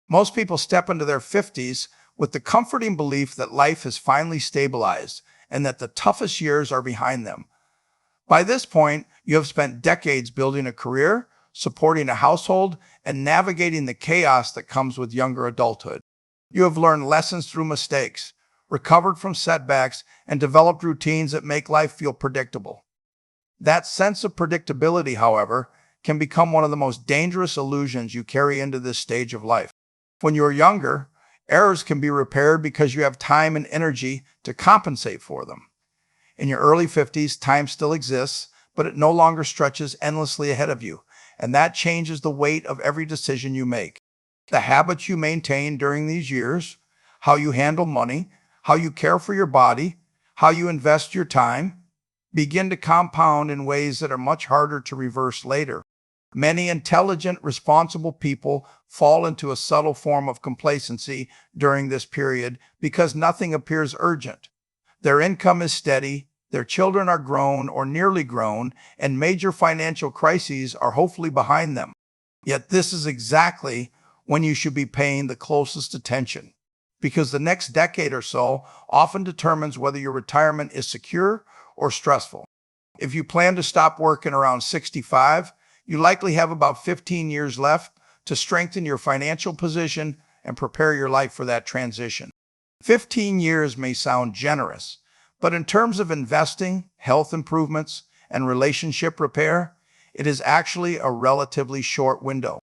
Most people step into their 50s with the comforting belief that life has finally stabilized and that the toughest years are behind them. By this point, you have spent decades building a career, supporting a household, and navigating the chaos that comes with younger adulthood. You have learned lessons through mistakes, recovered from setbacks, and developed routines that make life feel predictable. That sense of predictability, however, can become one of the most dangerous illusions you carry into this stage of life. When you are younger, errors can be repaired because you have time and energy to compensate for them. In your early 50s, time still exists, but it no longer stretches endlessly ahead of you, and that changes the weight of every decision you make. The habits you maintain during these years, how you handle money, how you care for your body, how you invest your time, begin to compound in ways that are much harder to reverse later. Many intelligent, responsible people fall into a subtle form of complacency during this period because nothing appears urgent. Their income is steady, their children are grown or nearly grown, and major financial crises are hopefully behind them. Yet this is exactly when you should be paying the closest attention, because the next decade or so often determines whether your retirement is secure or stressful. If you plan to stop working around 65, you likely have about 15 years left to strengthen your financial position and prepare your life for that transition. 15 years may sound generous, but in terms of investing, health improvements, and relationship repair, it is actually a relatively short window.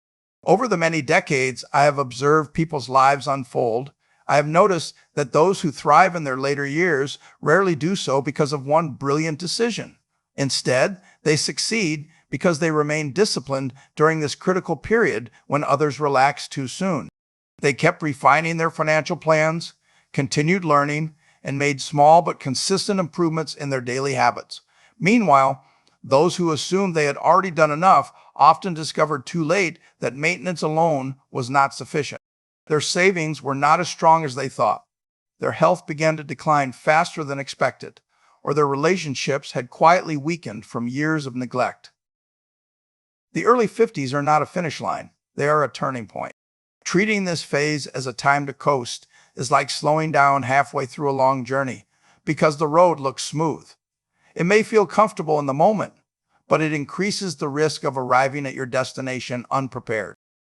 Over the many decades I have observed people's lives unfold, I have noticed that those who thrive in their later years rarely do so because of one brilliant decision. Instead, they succeed because they remain disciplined during this critical period when others relax too soon. They kept refining their financial plans, continued learning, and made small but consistent improvements in their daily habits. Meanwhile, those who assumed they had already done enough often discovered too late that maintenance alone was not sufficient. Their savings were not as strong as they thought. Their health began to decline faster than expected, or their relationships had quietly weakened from years of neglect. The early 50s are not a finish line, they are a turning point. Treating this phase as a time to coast is like slowing down halfway through a long journey, because the road looks smooth. It may feel comfortable in the moment, but it increases the risk of arriving at your destination unprepared.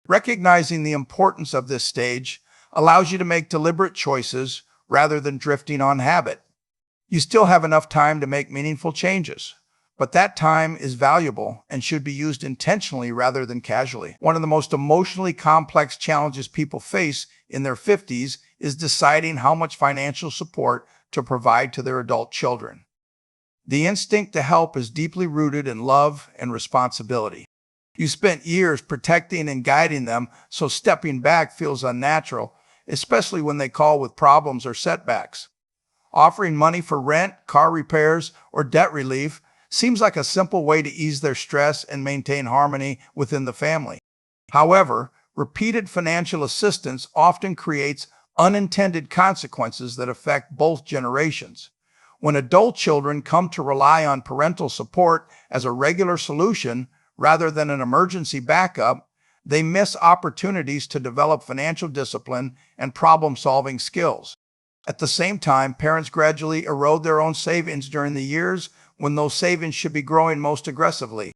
Recognizing the importance of this stage allows you to make deliberate choices rather than drifting on habit. You still have enough time to make meaningful changes, but that time is valuable and should be used intentionally rather than casually. One of the most emotionally complex challenges people face in their 50s is deciding how much financial support to provide to their adult children. The instinct to help is deeply rooted in love and responsibility. You spent years protecting and guiding them, so stepping back feels unnatural, especially when they call with problems or setbacks. Offering money for rent, car repairs, or debt relief seems like a simple way to ease their stress and maintain harmony within the family. However, repeated financial assistance often creates unintended consequences that affect both generations. When adult children come to rely on parental support as a regular solution rather than an emergency backup, they miss opportunities to develop financial discipline and problem-solving skills. At the same time, parents gradually erode their own savings during the years when those savings should be growing most aggressively.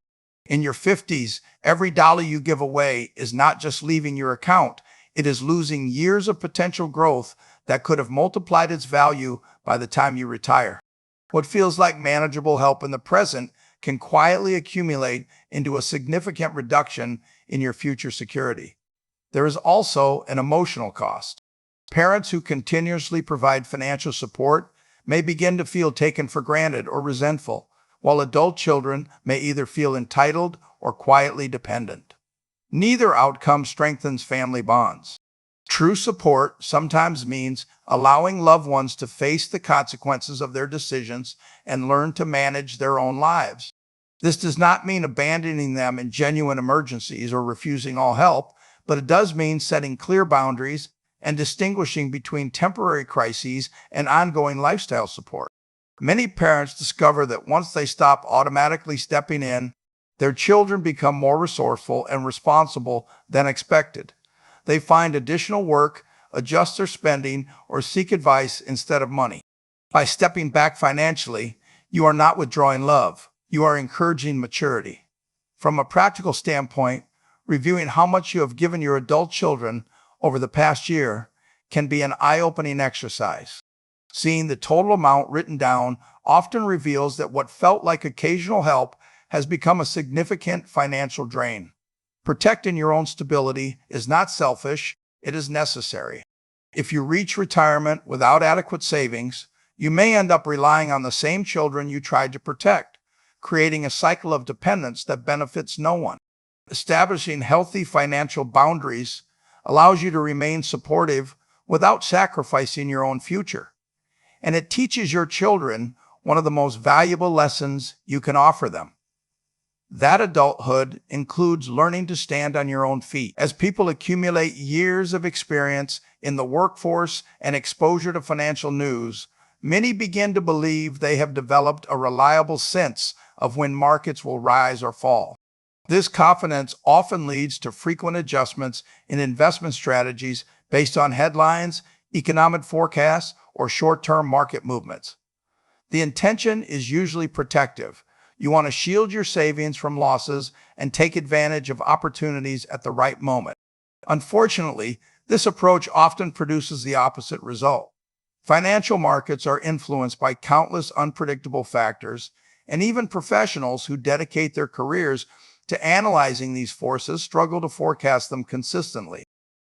In your 50s, every dollar you give away is not just leaving your account, it is losing years of potential growth that could have multiplied its value by the time you retire. What feels like manageable help in the present can quietly accumulate into a significant reduction in your future security. There is also an emotional cost. Parents who continuously provide financial support may begin to feel taken for granted or resentful, while adult children may either feel entitled or quietly dependent. Neither outcome strengthens family bonds. True support sometimes means allowing loved ones to face the consequences of their decisions and learn to manage their own lives. This does not mean abandoning them in genuine emergencies or refusing all help, but it does mean setting clear boundaries and distinguishing between temporary crises and ongoing lifestyle support. Many parents discover that once they stop automatically stepping in, their children become more resourceful and responsible than expected. They find additional work, adjust their spending, or seek advice instead of money. By stepping back financially, you are not withdrawing love. You are encouraging maturity. From a practical standpoint, reviewing how much you have given your adult children over the past year can be an eye-opening exercise. Seeing the total amount written down often reveals that what felt like occasional help has become a significant financial drain. Protecting your own stability is not selfish, it is necessary. If you reach retirement without adequate savings, you may end up relying on the same children you tried to protect, creating a cycle of dependence that benefits no one. Establishing healthy financial boundaries allows you to remain supportive without sacrificing your own future. And it teaches your children one of the most valuable lessons you can offer them. That adulthood includes learning to stand on your own feet. As people accumulate years of experience in the workforce and exposure to financial news, many begin to believe they have developed a reliable sense of when markets will rise or fall. This confidence often leads to frequent adjustments in investment strategies based on headlines, economic forecasts, or short-term market movements. The intention is usually protective. You want to shield your savings from losses and take advantage of opportunities at the right moment. Unfortunately, this approach often produces the opposite result. Financial markets are influenced by countless unpredictable factors, and even professionals who dedicate their careers to analyzing these forces struggle to forecast them consistently.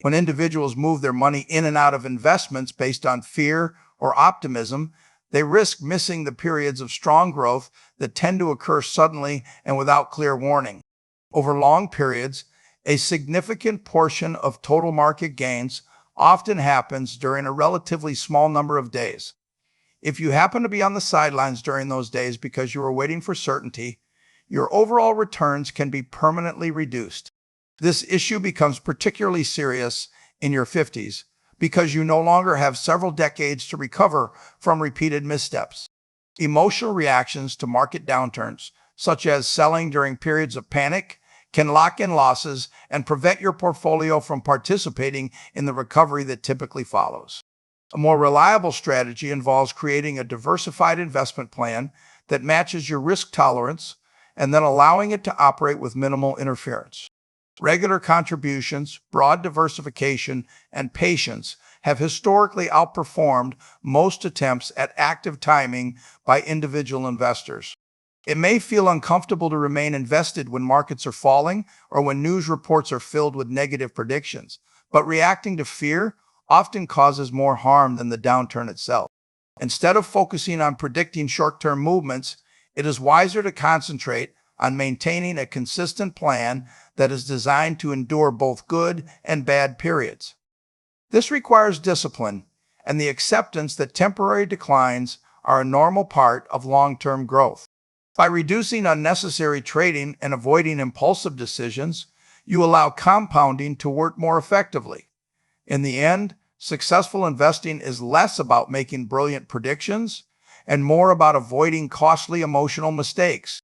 When individuals move their money in and out of investments based on fear or optimism, they risk missing the periods of strong growth that tend to occur suddenly and without clear warning. Over long periods, a significant portion of total market gains often happens during a relatively small number of days. If you happen to be on the sidelines during those days because you are waiting for certainty, your overall returns can be permanently reduced. This issue becomes particularly serious in your 50s because you no longer have several decades to recover from repeated missteps. Emotional reactions to market downturns, such as selling during periods of panic, can lock in losses and prevent your portfolio from participating in the recovery that typically follows. A more reliable strategy involves creating a diversified investment plan that matches your risk tolerance and then allowing it to operate with minimal interference. Regular contributions, broad diversification, and patience have historically outperformed most attempts at active timing by individual investors. It may feel uncomfortable to remain invested when markets are falling or when news reports are filled with negative predictions, but reacting to fear often causes more harm than the downturn itself. Instead of focusing on predicting short-term movements, it is wiser to concentrate on maintaining a consistent plan that is designed to endure both good and bad periods. This requires discipline and the acceptance that temporary declines are a normal part of long-term growth. By reducing unnecessary trading and avoiding impulsive decisions, you allow compounding to work more effectively. In the end, successful investing is less about making brilliant predictions and more about avoiding costly emotional mistakes.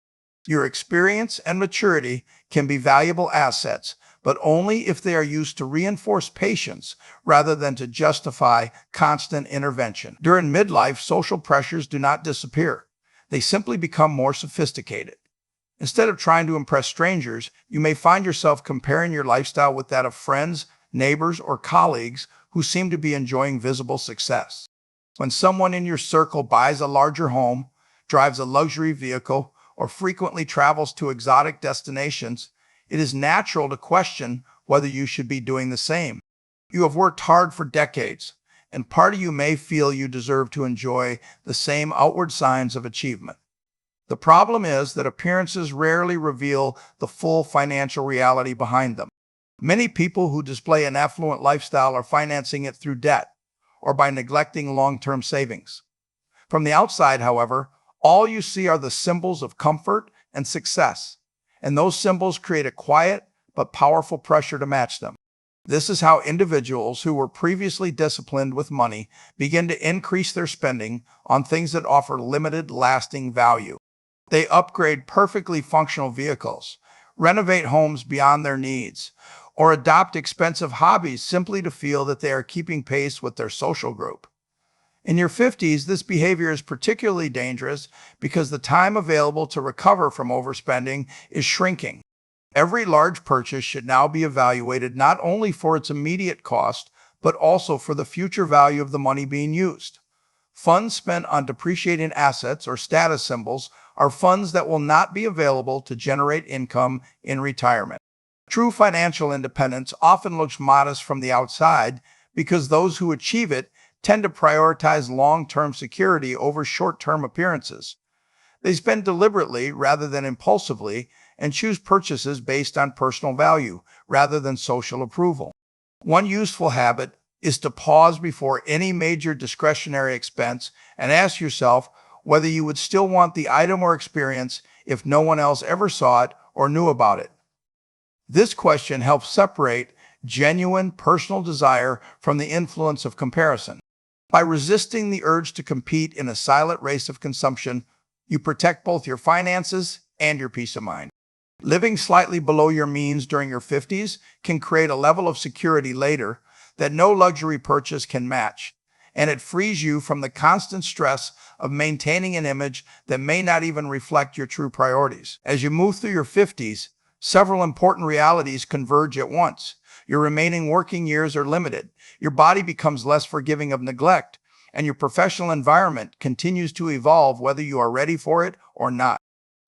Your experience and maturity can be valuable assets, but only if they are used to reinforce patience rather than to justify constant intervention. During midlife, social pressures do not disappear. They simply become more sophisticated. Instead of trying to impress strangers, you may find yourself comparing your lifestyle with that of friends, neighbors, or colleagues who seem to be enjoying visible success. When someone in your circle buys a larger home, drives a luxury vehicle, or frequently travels to exotic destinations, it is natural to question whether you should be doing the same. You have worked hard for decades, and part of you may feel you deserve to enjoy the same outward signs of achievement. The problem is that appearances rarely reveal the full financial reality behind them. Many people who display an affluent lifestyle are financing it through debt or by neglecting long-term savings. From the outside, however, all you see are the symbols of comfort and success, and those symbols create a quiet but powerful pressure to match them. This is how individuals who were previously disciplined with money begin to increase their spending on things that offer limited, lasting value. They upgrade perfectly functional vehicles, renovate homes beyond their needs, or adopt expensive hobbies simply to feel that they are keeping pace with their social group. In your 50s, this behavior is particularly dangerous because the time available to recover from overspending is shrinking. Every large purchase should now be evaluated not only for its immediate cost, but also for the future value of the money being used. Funds spent on depreciating assets or status symbols are funds that will not be available to generate income in retirement. True financial independence often looks modest from the outside because those who achieve it tend to prioritize long-term security over short-term appearances. They spend deliberately rather than impulsively and choose purchases based on personal value rather than social approval. One useful habit is to pause before any major discretionary expense and ask yourself whether you would still want the item or experience if no one else ever saw it or knew about it. This question helps separate genuine personal desire from the influence of comparison. By resisting the urge to compete in a silent race of consumption, you protect both your finances and your peace of mind. Living slightly below your means during your 50s can create a level of security later that no luxury purchase can match, and it frees you from the constant stress of maintaining an image that may not even reflect your true priorities. As you move through your 50s, several important realities converge at once. Your remaining working years are limited, your body becomes less forgiving of neglect, and your professional environment continues to evolve whether you are ready for it or not.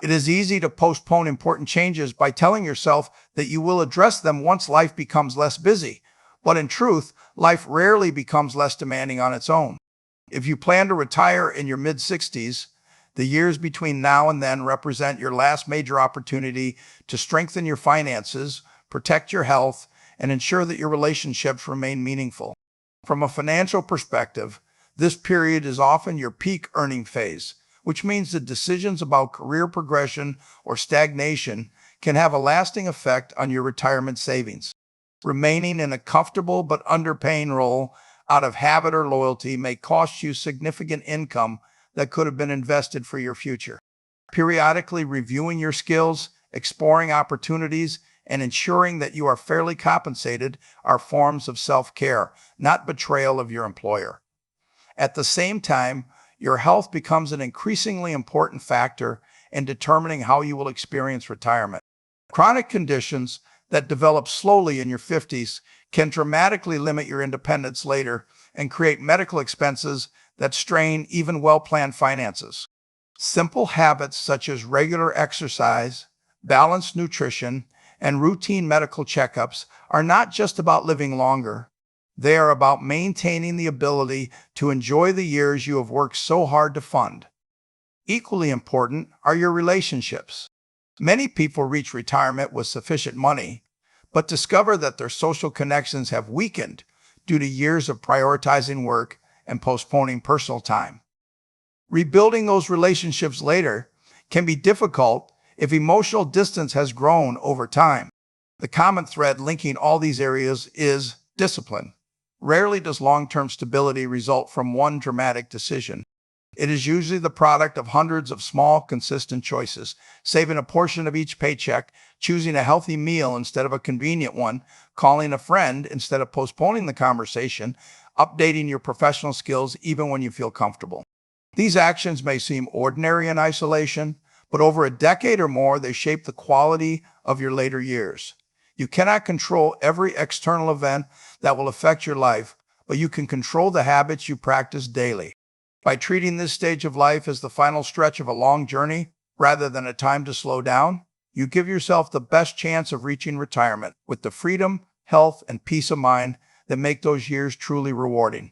It is easy to postpone important changes by telling yourself that you will address them once life becomes less busy. But in truth, life rarely becomes less demanding on its own. If you plan to retire in your mid-60s, the years between now and then represent your last major opportunity to strengthen your finances, protect your health, and ensure that your relationships remain meaningful. From a financial perspective, this period is often your peak earning phase, which means that decisions about career progression or stagnation can have a lasting effect on your retirement savings. Remaining in a comfortable but underpaying role out of habit or loyalty may cost you significant income that could have been invested for your future. Periodically reviewing your skills, exploring opportunities, and ensuring that you are fairly compensated are forms of self-care, not betrayal of your employer. At the same time, your health becomes an increasingly important factor in determining how you will experience retirement. Chronic conditions that develop slowly in your 50s can dramatically limit your independence later and create medical expenses that strain even well-planned finances. Simple habits such as regular exercise, balanced nutrition, and routine medical checkups are not just about living longer. They are about maintaining the ability to enjoy the years you have worked so hard to fund. Equally important are your relationships. Many people reach retirement with sufficient money, but discover that their social connections have weakened due to years of prioritizing work and postponing personal time. Rebuilding those relationships later can be difficult if emotional distance has grown over time. The common thread linking all these areas is discipline. Rarely does long-term stability result from one dramatic decision. It is usually the product of hundreds of small, consistent choices, saving a portion of each paycheck, choosing a healthy meal instead of a convenient one, calling a friend instead of postponing the conversation, updating your professional skills even when you feel comfortable. These actions may seem ordinary in isolation, but over a decade or more, they shape the quality of your later years. You cannot control every external event that will affect your life, but you can control the habits you practice daily. By treating this stage of life as the final stretch of a long journey, rather than a time to slow down, you give yourself the best chance of reaching retirement with the freedom, health, and peace of mind that make those years truly rewarding.